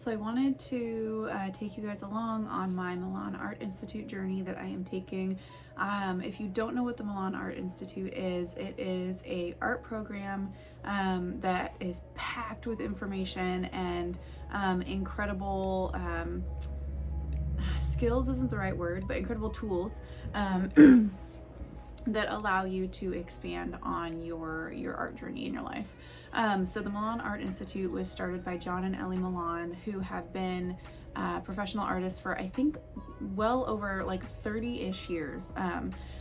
So I wanted to take you guys along on my Milan Art Institute journey that I am taking. If you don't know what the Milan Art Institute is, it is a art program that is packed with information and incredible skills isn't the right word, but incredible tools that allow you to expand on your art journey in your life. So the Milan Art Institute was started by John and Ellie Milan, who have been professional artists for I think well over like 30-ish years.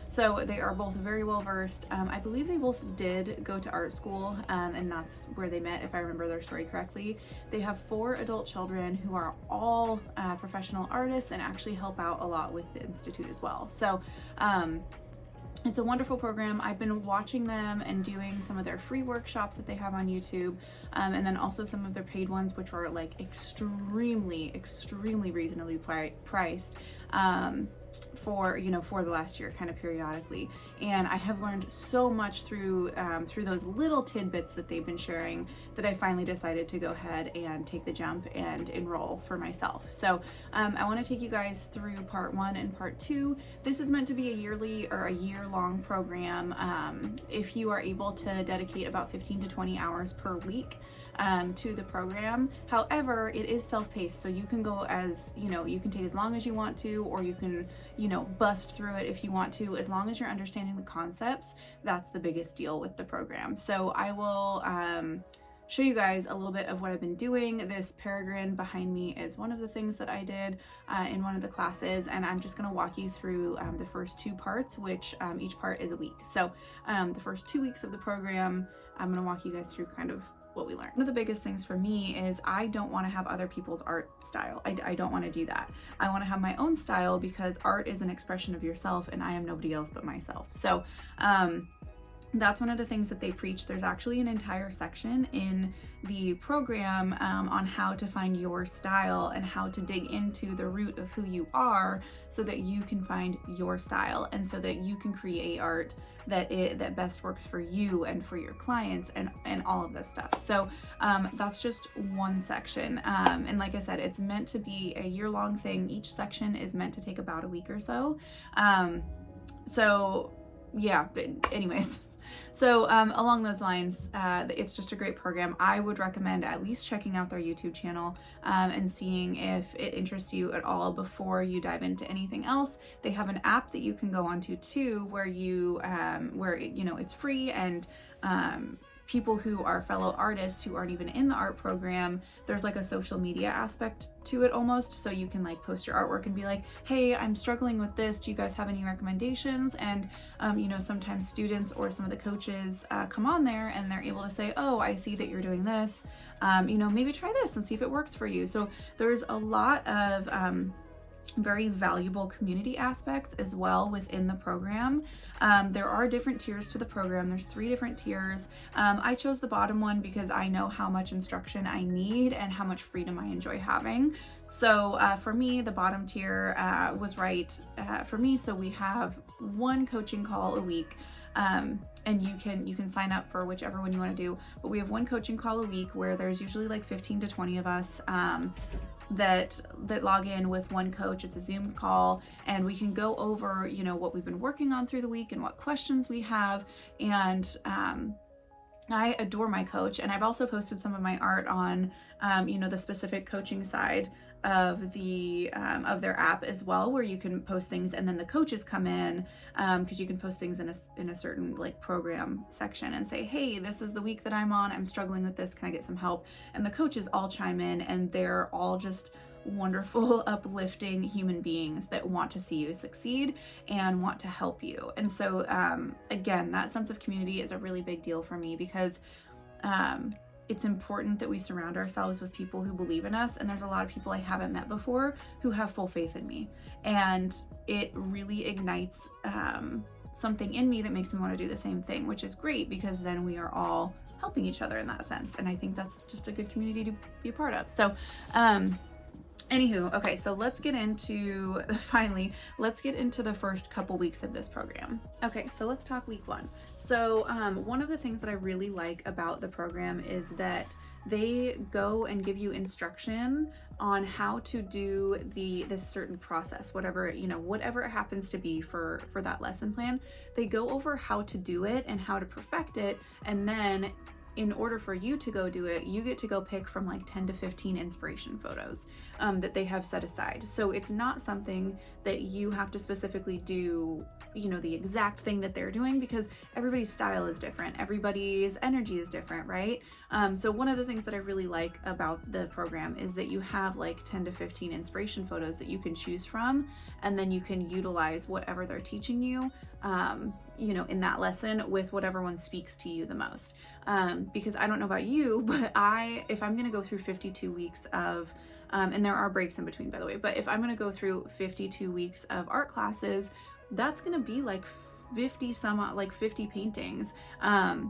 So they are both very well versed. I believe they both did go to art school, and that's where they met, if I remember their story correctly. They have 4 adult children who are all professional artists and actually help out a lot with the Institute as well. So it's a wonderful program. I've been watching them and doing some of their free workshops that they have on YouTube, and then also some of their paid ones, which are like extremely reasonably priced for the last year, kind of periodically. And I have learned so much through those little tidbits that they've been sharing that I finally decided to go ahead and take the jump and enroll for myself. So I want to take you guys through part 1 and part 2. This is meant to be a year-long program. If you are able to dedicate about 15 to 20 hours per week to the program. However, it is self-paced, so you can go you can take as long as you want to, or you can bust through it if you want to, as long as you're understanding the concepts. That's the biggest deal with the program. So I will show you guys a little bit of what I've been doing. This peregrine behind me is one of the things that I did in one of the classes, and I'm just going to walk you through the first 2 parts, which each part is a week. So the first 2 weeks of the program, I'm going to walk you guys through kind of what we learned. One of the biggest things for me is I don't want to have other people's art style. I don't want to do that. I want to have my own style, because art is an expression of yourself, and I am nobody else but myself. So that's one of the things that they preach. There's actually an entire section in the program on how to find your style and how to dig into the root of who you are, so that you can find your style and so that you can create art that best works for you and for your clients and all of this stuff. So that's just one section. And like I said, it's meant to be a year-long thing. Each section is meant to take about a week or so. So yeah, but anyways. So along those lines, it's just a great program. I would recommend at least checking out their YouTube channel and seeing if it interests you at all before you dive into anything else. They have an app that you can go onto too, where it's free, and people who are fellow artists who aren't even in the art program, there's like a social media aspect to it almost. So you can like post your artwork and be like, hey, I'm struggling with this. Do you guys have any recommendations? And, sometimes students or some of the coaches come on there and they're able to say, oh, I see that you're doing this. Maybe try this and see if it works for you. So there's a lot of very valuable community aspects as well within the program. There are different tiers to the program. There's 3 different tiers. I chose the bottom one because I know how much instruction I need and how much freedom I enjoy having. So for me, the bottom tier was right for me. So we have 1 coaching call a week. And you can sign up for whichever one you want to do, but we have 1 coaching call a week where there's usually like 15 to 20 of us that log in with 1 coach. It's a Zoom call, and we can go over what we've been working on through the week and what questions we have. And I adore my coach, and I've also posted some of my art on the specific coaching side of their app as well, where you can post things and then the coaches come in, because you can post things in a certain like program section and say, hey, this is the week that I'm on, I'm struggling with this, can I get some help? And the coaches all chime in, and they're all just wonderful, uplifting human beings that want to see you succeed and want to help you. And so again, that sense of community is a really big deal for me, because it's important that we surround ourselves with people who believe in us. And there's a lot of people I haven't met before who have full faith in me, and it really ignites something in me that makes me want to do the same thing, which is great, because then we are all helping each other in that sense. And I think that's just a good community to be a part of. So anywho, okay, so let's get into the first couple weeks of this program. Okay, so let's talk week 1. So one of the things that I really like about the program is that they go and give you instruction on how to do this certain process, whatever, you know, whatever it happens to be for that lesson plan. They go over how to do it and how to perfect it, and then in order for you to go do it, you get to go pick from like 10 to 15 inspiration photos that they have set aside. So it's not something that you have to specifically do, you know, the exact thing that they're doing, because everybody's style is different. Everybody's energy is different, right? So one of the things that I really like about the program is that you have like 10 to 15 inspiration photos that you can choose from, and then you can utilize whatever they're teaching you, you know, in that lesson with whatever one speaks to you the most. Because I don't know about you, but if I'm going to go through 52 weeks of, and there are breaks in between, by the way, but if I'm going to go through 52 weeks of art classes, that's going to be like 50 paintings,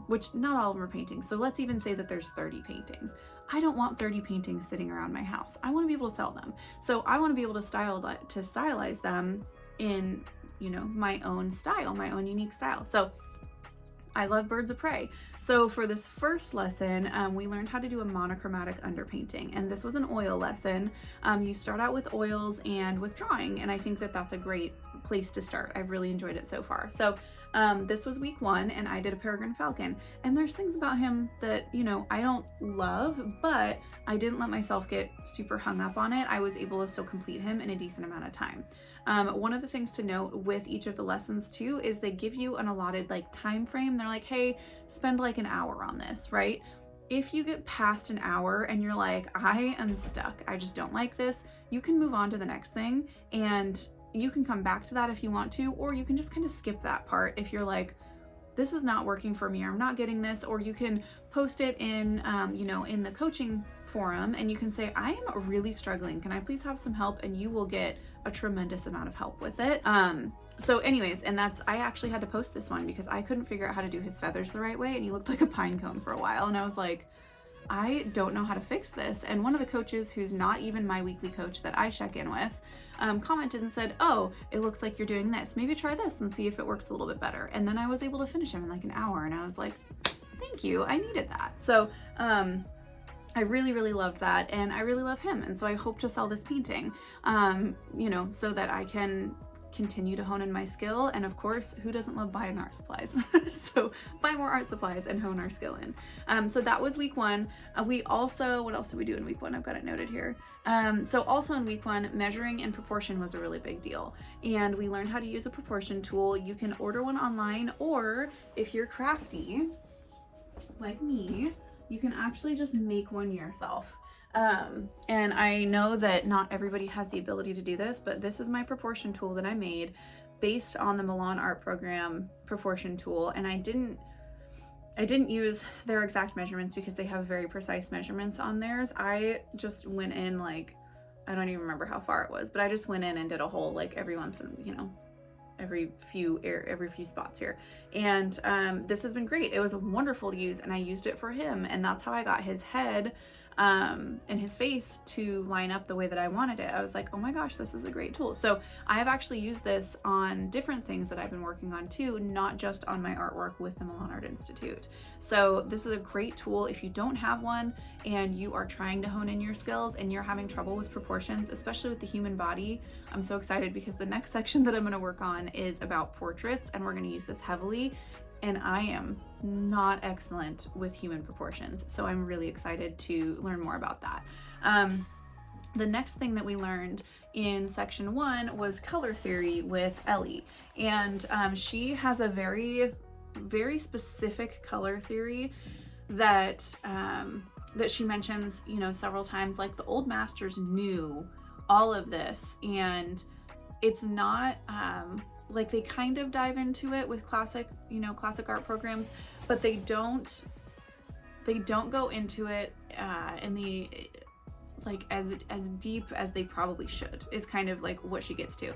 which not all of them are paintings. So let's even say that there's 30 paintings. I don't want 30 paintings sitting around my house. I want to be able to sell them. So I want to be able to stylize them in, you know, my own style, my own unique style. So I love birds of prey. So for this first lesson, we learned how to do a monochromatic underpainting, and this was an oil lesson. You start out with oils and with drawing, and I think that that's a great place to start. I've really enjoyed it so far. So this was week 1, and I did a peregrine falcon, and there's things about him that, you know, I don't love, but I didn't let myself get super hung up on it. I was able to still complete him in a decent amount of time. One of the things to note with each of the lessons too is they give you an allotted like time frame. They're like, hey, spend like an hour on this, right? If you get past an hour and you're like, I am stuck, I just don't like this, you can move on to the next thing, and you can come back to that if you want to, or you can just kind of skip that part if you're like, this is not working for me, or I'm not getting this. Or you can post it in, you know, in the coaching forum, and you can say, I am really struggling, can I please have some help? And you will get a tremendous amount of help with it. So anyways, and I actually had to post this one because I couldn't figure out how to do his feathers the right way, and he looked like a pine cone for a while, and I was like, I don't know how to fix this. And one of the coaches, who's not even my weekly coach that I check in with, commented and said, oh, it looks like you're doing this, maybe try this and see if it works a little bit better. And then I was able to finish him in like an hour, and I was like, thank you, I needed that. So I really, really loved that, and I really love him, and so I hope to sell this painting, you know, so that I can continue to hone in my skill. And of course, who doesn't love buying art supplies? So buy more art supplies and hone our skill in. So that was week 1. We also, what else did we do in week 1? I've got it noted here. So also in week 1, measuring and proportion was a really big deal, and we learned how to use a proportion tool. You can order one online, or if you're crafty like me, you can actually just make one yourself. And I know that not everybody has the ability to do this, but this is my proportion tool that I made based on the Milan art program proportion tool. And I didn't use their exact measurements because they have very precise measurements on theirs. I just went in, like, I don't even remember how far it was, but I just went in and did a whole, like, every once in, you know, every few spots here. And this has been great. It was wonderful to use, and I used it for him, and that's how I got his head and his face to line up the way that I wanted it. I was like, oh my gosh, this is a great tool. So I have actually used this on different things that I've been working on too, not just on my artwork with the Milan Art Institute. So this is a great tool if you don't have one and you are trying to hone in your skills and you're having trouble with proportions, especially with the human body. I'm so excited because the next section that I'm going to work on is about portraits, and we're going to use this heavily. And I am not excellent with human proportions, so I'm really excited to learn more about that. The next thing that we learned in section 1 was color theory with Ellie, and she has a very, very specific color theory that that she mentions, you know, several times. Like, the old masters knew all of this, and it's not like, they kind of dive into it with classic art programs, but they don't go into it in the, like, as deep as they probably should, is kind of like what she gets to.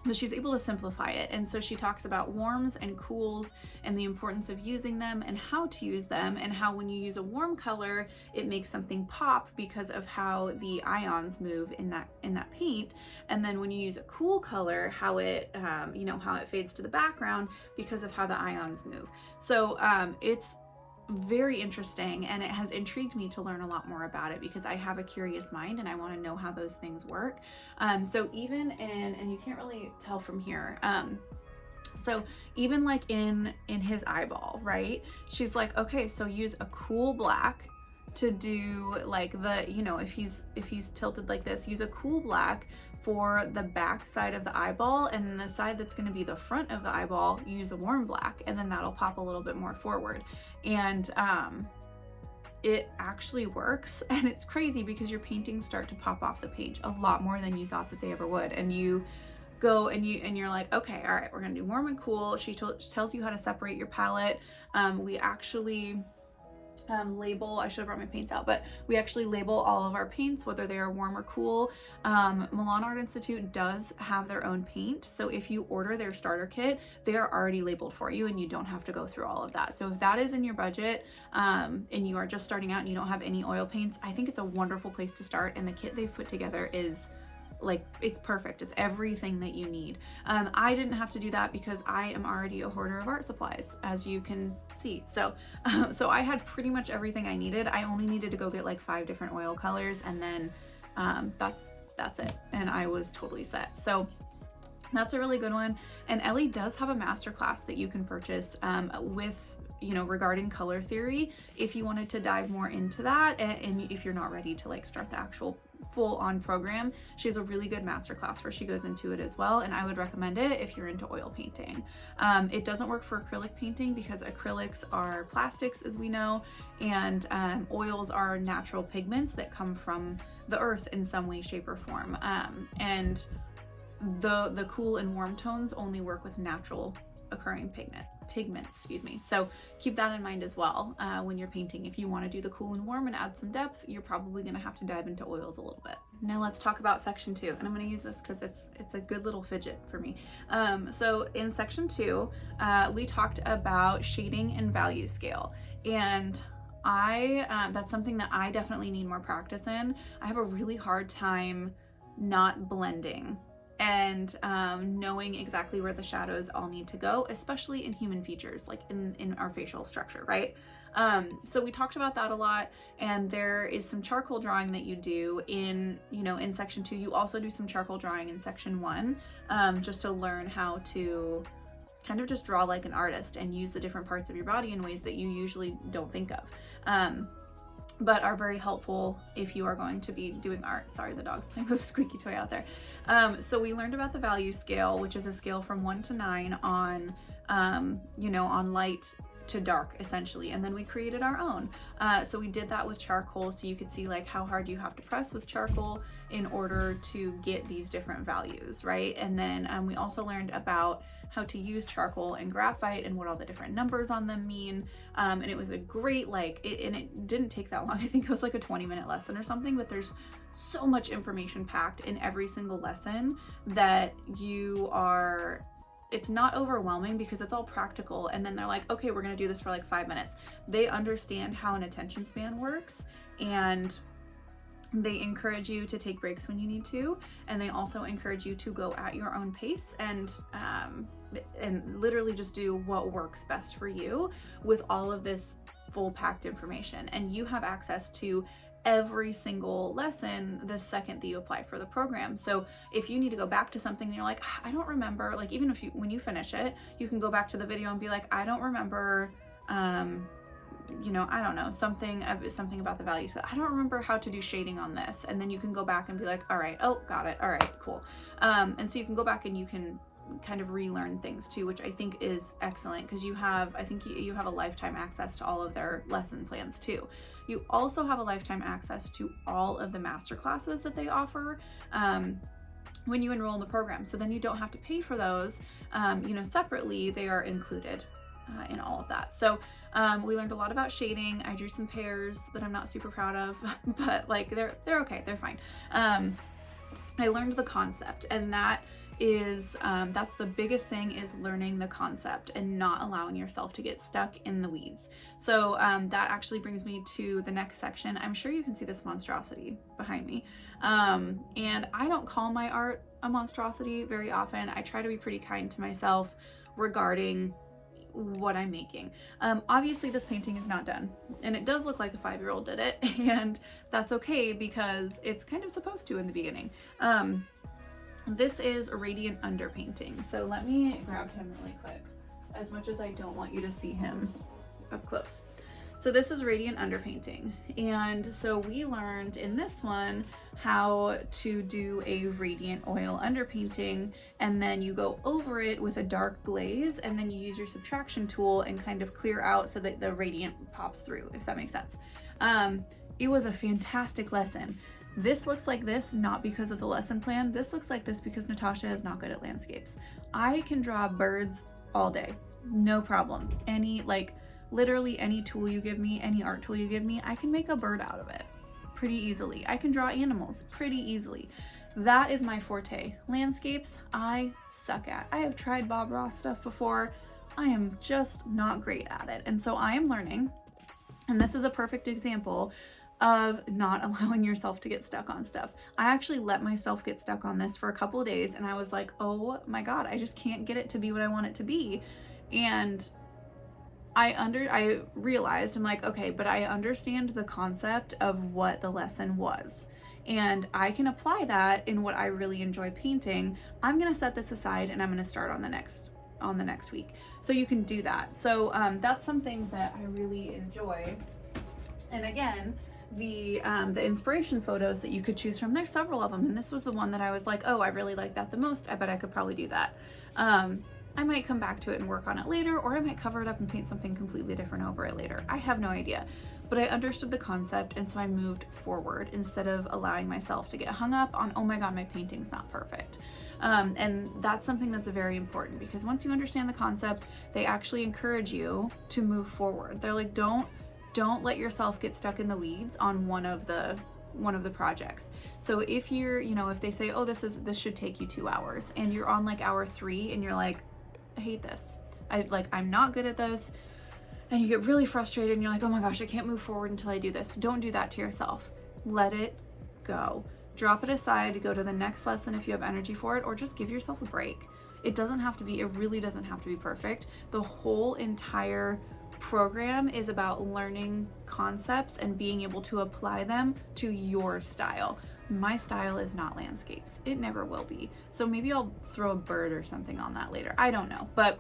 But she's able to simplify it. And so she talks about warms and cools and the importance of using them and how to use them, and how when you use a warm color, it makes something pop because of how the ions move in that paint. And then when you use a cool color, how it, how it fades to the background because of how the ions move. So it's very interesting, and it has intrigued me to learn a lot more about it because I have a curious mind and I want to know how those things work. So even in, and you can't really tell from here, so even like in his eyeball, right? She's like, okay, so use a cool black to do like the, you know, if he's tilted like this, use a cool black for the back side of the eyeball, and then the side that's going to be the front of the eyeball, use a warm black, and then that'll pop a little bit more forward. And it actually works, and it's crazy because your paintings start to pop off the page a lot more than you thought that they ever would. And you go and you're like, okay, all right, we're gonna do warm and cool. She tells you how to separate your palette. We actually label, I should have brought my paints out, but we actually label all of our paints, whether they are warm or cool. Milan Art Institute does have their own paint, so if you order their starter kit, they are already labeled for you and you don't have to go through all of that. So if that is in your budget, and you are just starting out and you don't have any oil paints, I think it's a wonderful place to start, and the kit they've put together is like, it's perfect. It's everything that you need. I didn't have to do that because I am already a hoarder of art supplies, as you can see. So I had pretty much everything I needed. I only needed to go get like 5 different oil colors, and then that's it. And I was totally set. So that's a really good one. And Ellie does have a masterclass that you can purchase with, you know, regarding color theory, if you wanted to dive more into that, and if you're not ready to like start the actual full-on program. She has a really good masterclass where she goes into it as well, and I would recommend it if you're into oil painting. It doesn't work for acrylic painting because acrylics are plastics, as we know, and oils are natural pigments that come from the earth in some way, shape, or form. And the cool and warm tones only work with natural occurring pigments, excuse me. So keep that in mind as well when you're painting. If you want to do the cool and warm and add some depth, you're probably going to have to dive into oils a little bit. Now let's talk about section 2, and I'm going to use this because it's a good little fidget for me. So in section 2, we talked about shading and value scale, and that's something that I definitely need more practice in. I have a really hard time not blending and knowing exactly where the shadows all need to go, especially in human features, like in our facial structure, right? So we talked about that a lot, and there is some charcoal drawing that you do in section 2. You also do some charcoal drawing in section 1, just to learn how to kind of just draw like an artist and use the different parts of your body in ways that you usually don't think of. But are very helpful if you are going to be doing art. Sorry, the dog's playing with a squeaky toy out there. So we learned about the value scale, which is a scale from 1 to 9 on, on light to dark, essentially. And then we created our own. So we did that with charcoal, so you could see like how hard you have to press with charcoal in order to get these different values, right? And then we also learned about how to use charcoal and graphite and what all the different numbers on them mean. And it was a great, and it didn't take that long. I think it was like a 20-minute lesson or something, but there's so much information packed in every single lesson that it's not overwhelming because it's all practical. And then they're like, okay, we're gonna do this for like 5 minutes. They understand how an attention span works, and they encourage you to take breaks when you need to, and they also encourage you to go at your own pace and literally just do what works best for you with all of this full packed information. And you have access to every single lesson the second that you apply for the program. So if you need to go back to something and you're like, I don't remember, like even when you finish it, you can go back to the video and be like, I don't remember, I don't know, something about the values. I don't remember how to do shading on this. And then you can go back and be like, all right, oh, got it. All right, cool. And so you can go back and you can kind of relearn things too, which I think is excellent because you have a lifetime access to all of their lesson plans too. You also have a lifetime access to all of the masterclasses that they offer when you enroll in the program. So then you don't have to pay for those, separately. They are included in all of that. So we learned a lot about shading. I drew some pears that I'm not super proud of, but like they're okay, they're fine. I learned the concept, and that is that's the biggest thing, is learning the concept and not allowing yourself to get stuck in the weeds. So that actually brings me to the next section. I'm sure you can see this monstrosity behind me, and I don't call my art a monstrosity very often. I try to be pretty kind to myself regarding what I'm making. Obviously this painting is not done, and it does look like a 5-year-old did it, and that's okay because it's kind of supposed to in the beginning. This is a Radiant Underpainting. So let me grab him really quick, as much as I don't want you to see him up close. So this is Radiant Underpainting. And so we learned in this one how to do a radiant oil underpainting, and then you go over it with a dark glaze, and then you use your subtraction tool and kind of clear out so that the radiant pops through, if that makes sense. It was a fantastic lesson. This looks like this not because of the lesson plan. This looks like this because Natasha is not good at landscapes. I can draw birds all day, no problem. Literally any tool you give me, any art tool you give me, I can make a bird out of it pretty easily. I can draw animals pretty easily. That is my forte. Landscapes, I suck at. I have tried Bob Ross stuff before. I am just not great at it. And so I am learning. And this is a perfect example of not allowing yourself to get stuck on stuff. I actually let myself get stuck on this for a couple of days, and I was like, oh my God, I just can't get it to be what I want it to be. And I realized, I'm like, okay, but I understand the concept of what the lesson was, and I can apply that in what I really enjoy painting. I'm gonna set this aside and I'm gonna start on the next week. So you can do that. So that's something that I really enjoy. And again, the inspiration photos that you could choose from, there's several of them, and this was the one that I was like, oh, I really like that the most. I bet I could probably do that. I might come back to it and work on it later, or I might cover it up and paint something completely different over it later. I have no idea, but I understood the concept, and so I moved forward instead of allowing myself to get hung up on, oh my God, my painting's not perfect. And that's something that's very important, because once you understand the concept, they actually encourage you to move forward. They're like, don't let yourself get stuck in the weeds on one of the projects. So if you're, if they say, oh, this should take you 2 hours, and you're on like hour 3 and you're like, I hate this. I'm not good at this. And you get really frustrated and you're like, oh my gosh, I can't move forward until I do this. Don't do that to yourself. Let it go. Drop it aside, go to the next lesson if you have energy for it, or just give yourself a break. It really doesn't have to be perfect. The whole entire program is about learning concepts and being able to apply them to your style. My style is not landscapes. It never will be. So maybe I'll throw a bird or something on that later. I don't know. But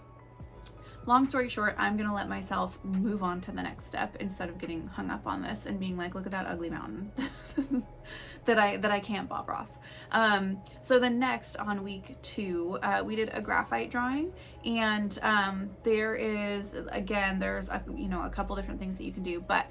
long story short, I'm going to let myself move on to the next step instead of getting hung up on this and being like, look at that ugly mountain that I can't Bob Ross. So the next, on week 2, we did a graphite drawing, and there's a couple different things that you can do, but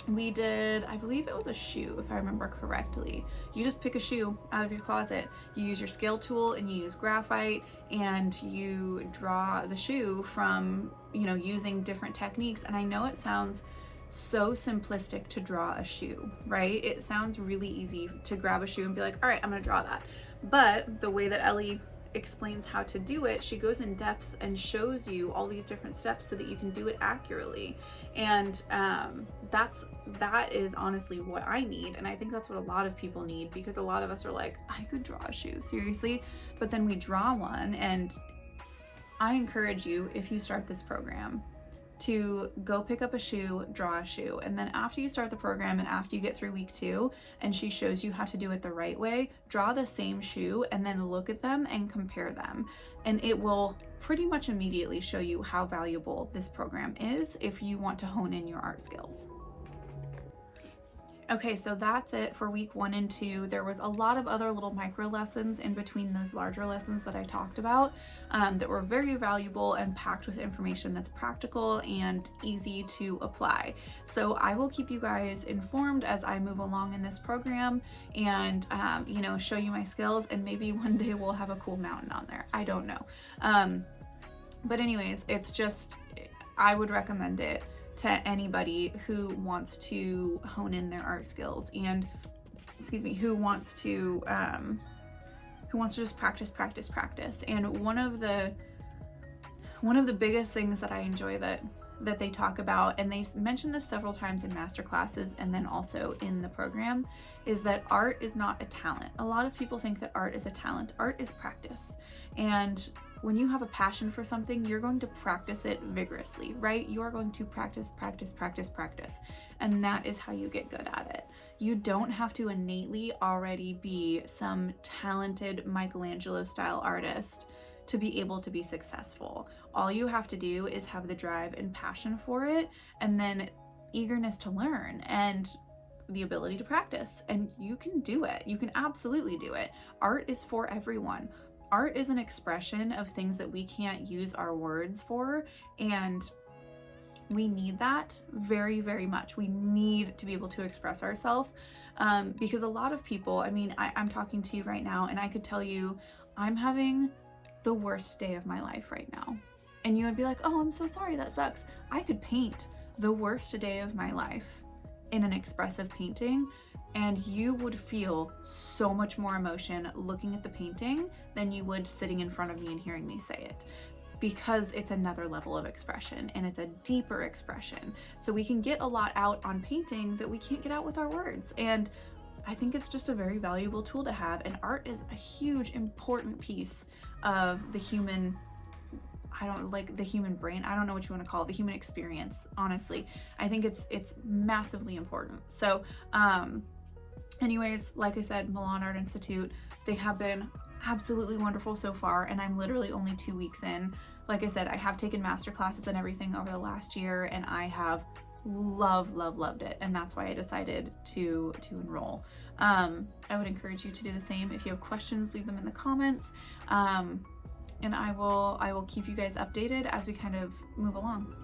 we did, I believe it was a shoe, if I remember correctly. You just pick a shoe out of your closet, you use your scale tool and you use graphite, and you draw the shoe from, using different techniques. And I know it sounds so simplistic to draw a shoe, right? It sounds really easy to grab a shoe and be like, all right, I'm gonna draw that. But the way that Ellie explains how to do it, she goes in depth and shows you all these different steps so that you can do it accurately. And that is honestly what I need, and I think that's what a lot of people need, because a lot of us are like, I could draw a shoe, seriously, but then we draw one. And I encourage you, if you start this program, to go pick up a shoe, draw a shoe, and then after you start the program and after you get through week 2 and she shows you how to do it the right way, draw the same shoe and then look at them and compare them, and it will pretty much immediately show you how valuable this program is if you want to hone in your art skills. Okay, so that's it for week 1 and 2. There was a lot of other little micro lessons in between those larger lessons that I talked about that were very valuable and packed with information that's practical and easy to apply. So I will keep you guys informed as I move along in this program and, show you my skills, and maybe one day we'll have a cool mountain on there. I don't know. But anyways, I would recommend it to anybody who wants to hone in their art skills and, who wants to just practice. And one of the biggest things that I enjoy that they talk about, and they mention this several times in Masterclasses and then also in the program, is that art is not a talent. A lot of people think that art is a talent. Art is practice. And when you have a passion for something, you're going to practice it vigorously, right? You are going to practice, practice, practice, practice. And that is how you get good at it. You don't have to innately already be some talented Michelangelo style artist to be able to be successful. All you have to do is have the drive and passion for it, and then eagerness to learn and the ability to practice, and you can do it. You can absolutely do it. Art is for everyone. Art is an expression of things that we can't use our words for, and we need that very, very much. We need to be able to express ourselves, because a lot of people, I mean, I'm talking to you right now, and I could tell you I'm having the worst day of my life right now. And you would be like, oh, I'm so sorry, that sucks. I could paint the worst day of my life in an expressive painting, and you would feel so much more emotion looking at the painting than you would sitting in front of me and hearing me say it, because it's another level of expression and it's a deeper expression. So we can get a lot out on painting that we can't get out with our words. And I think it's just a very valuable tool to have. And art is a huge, important piece of the human, the human brain. I don't know what you want to call it, the human experience, honestly. I think it's massively important. So, anyways, like I said, Milan Art Institute, they have been absolutely wonderful so far, and I'm literally only 2 weeks in. Like I said, I have taken masterclasses and everything over the last year, and I have loved it, and that's why I decided to enroll. I would encourage you to do the same. If you have questions, leave them in the comments, and I will keep you guys updated as we kind of move along.